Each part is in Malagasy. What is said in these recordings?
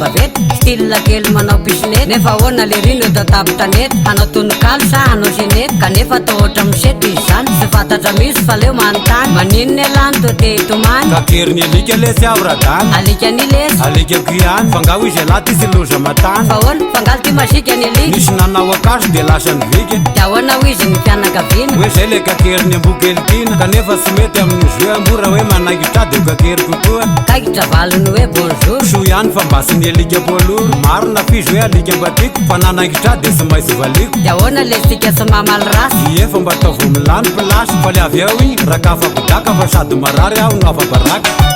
vavety style kely manao pisinety nefa ahoana le rino eto tapitranety hanao tononkalo sa hanao senety kanefa atao ohatra misety izy zany sy fantatra misy fa leo manontany maninona elany to te hitomany kakeriny alika le sy avradany alika ny lesy alikako ihany fangao izy alaty izy loza matany fa ahoana fangaly ty masika ny alika misy nanao akaso de lasany vika de ahoana ho izy ny fianakaviana hoe zay le kakeriny ambokelitiana kanefa sy mety amin'izy hoe mora hoe manangitra de kakery kokoa kaikitra valony hoe bonjour so ihany fa mbasiny alika poloro maro na fizy hoe alika mbatiko fa nanangitra de sy maisy valiko de ahoana le sika sy mamaly rasy ie fa mba ataovy milany plasy fa le avy ao igny rakafa kodaka fa sady marary aho no afabaraka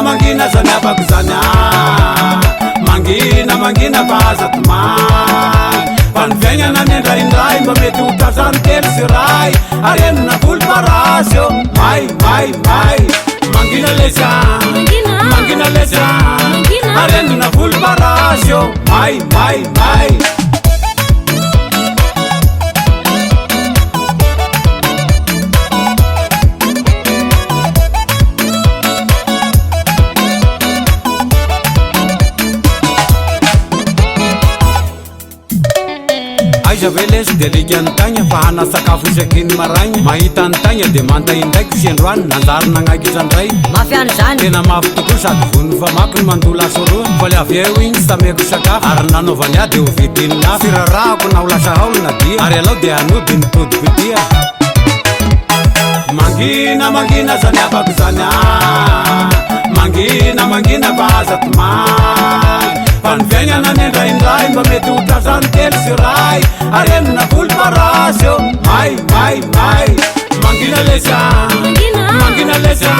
mangina zany abako zany mangina fa azatomany fa ny fiaignana ny indraindray mba mety ho tazany telo sy ray ary enina volomparasy eo may mangina lesy ary enina volomparasy eo may aiza ve lesy de alika ny tagna fa hana sakafo isakiny maragna mahita ny tagna de manta indraiky sendroany nanjary nagnaky izandray mafiany zany tena mafy tokoa sady vony fa mako ny mandola soroa fa le avy eo igny sameko sakafo ary nanaovany a de ho vidiny lafo firarahako na ho lasa haolona dia ary alao de anody ny todipitia mangina zany abako zany mangina fa azatomany fa ny fiaignana ny indraindray mba mety ho trazany telo sy ray ary enina volomparasy eo may mangina lesy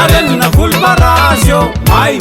ary enina volomparasy eo may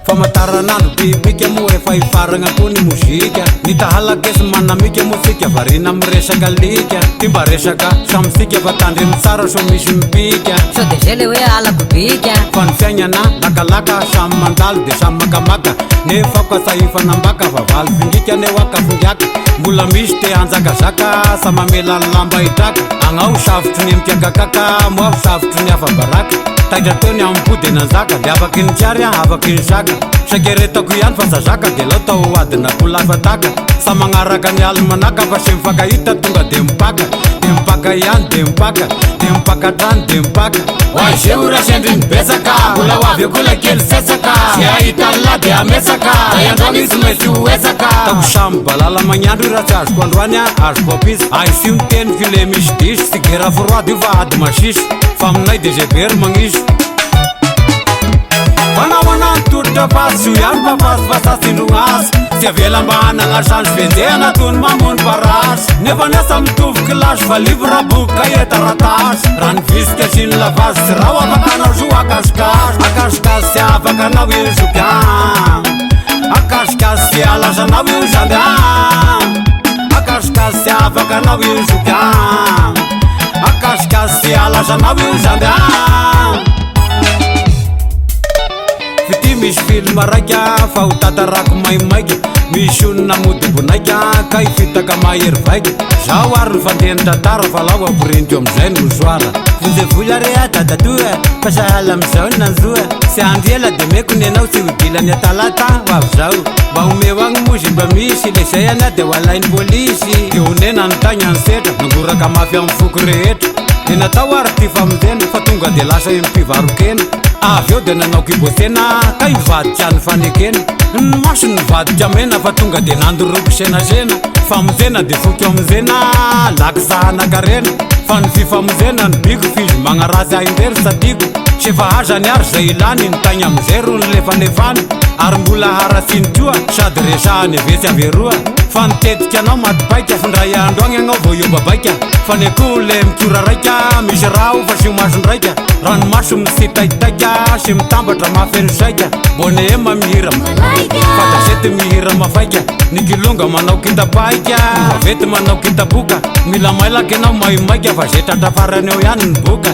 famataranandro bibika mo efa ifaragna koa ny mozika nitahalakesy manamika mo sika varina miresaka lika ty mba resaka samysika fa tandremy tsara so misy mipika so de zay le hoe alako bika fa ny fiaignana lakalaka samy mandalo de samy makamaka nefa ko sahifanambaka fa valy fingika neo akafongiaka mbola misy te anjakazaka sa mamelany lamba hitraka agnao savotry ny mitiakakaka moa savotry ny afabaraka taitra tony ampody nanzaka de afaky ny tiary afaky ny zaka sakeretako ihany fa zazaka de lao tao adina kolafataka sa magnaraka ny almanaka fa sy mifakahita tonga de mipaka ihany de mipaka trany de mipaka oaze ora sendry nibetsaka mbola hoavy akola kely sesaka sy ahitanyla de amesaka androany izy mainsy hoesaka tako samy balala magnandro iraha tsy azoko androany azoko apisy aisy miteny file misy disy sy gera foroady io fa ady masisy fa aminay de zebery magnisy fanao anantoditra fasy io ihany fa fasifasasindrognazy sy avela mba hanagnasanzy vendehana tony mamony parasy nefa niasa mitovy kilasy fa livre boky kaetaratasy raha ny visika sy ny lavazy sy raha afaka anao zo akasikasy sy afaka anao io zokian akasikasy sy alazanao io zandy akasikasy sy afaka anao io zokian akasikasy sy alazanao io zandy fity misy film raika fa ho tatarako maimaika misy onona modibonaika ka ifitaka mahery vaika zaho ary ny fandehany tantara fa lao ampirentio amizay no soara vonjevoly are dadatoa fa sahala amizao ny nanzoa sy andro ela de meko ny anao tsy hodilany atalata ho avy zao mba homeo agny mozy mba misy le zay any a de ho alainy polisy de honena ny tagny any setra nangoraka mafy amin'ny foky rehetra de natao ary ty famidena fa tonga de lasa mpivarokena avy eo de nanao kibosena ka ivadika any fanekena ny maso ny vadika mena fa tonga de nandoroko senasena famozena de foky amizena laky sahanakarena fa ny fifamozena ny biko fizy magnarazy aindrery sadiko sy efa azany ary zay ilany ny tagny amizay ro ny lefanefany ary mbola harasiny koa sady resahany avetsy averoa fa nitetika anao matipaika findray andro agny agnao vao eo babaika fa ny akoho le mikora raika misy raha ho fa sy masondraika ranomaso misitaitaika sy mitambatra mafeno saika bone ema mihira fa gazety mihira mafaika ny kilonga manao kitapaika vety manao kitaboka mila mailaka anao maimaika fa zay tratrafarany eo ihany ny boka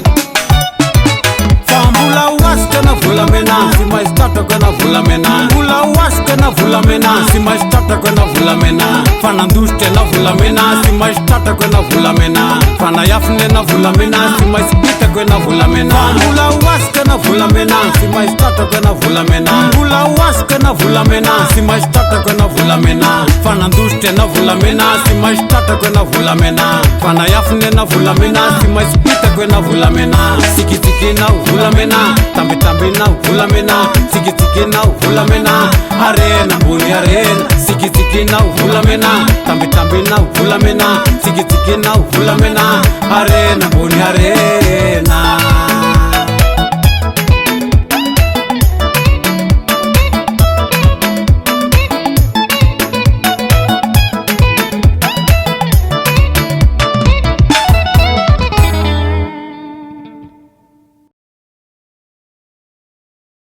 mbola hoasika na volamena sy maisy tratrako na volamena mbola hoasika na volamena sy maisy tratrako na volamena fa nandositra na volamena sy maisy tratrako na volamena fa nayafiny na volamena sy maisy bitaka kwena volamena mbola oasika na volamena sy maisy tratrako ena volamena mbola oasika na volamena sy maisy tratrako ena volamena fanandositra ena volamena sy maisy tratrako ena volamena fanayafiny ena volamena sy maisy pitako ena volamena sikitsikinao volamena tambitambinao volamena sikitsikinao volamena arena ambony arena sikitsikinao volamena tambitambinao volamena sikitsikinao volamena arena ambony arena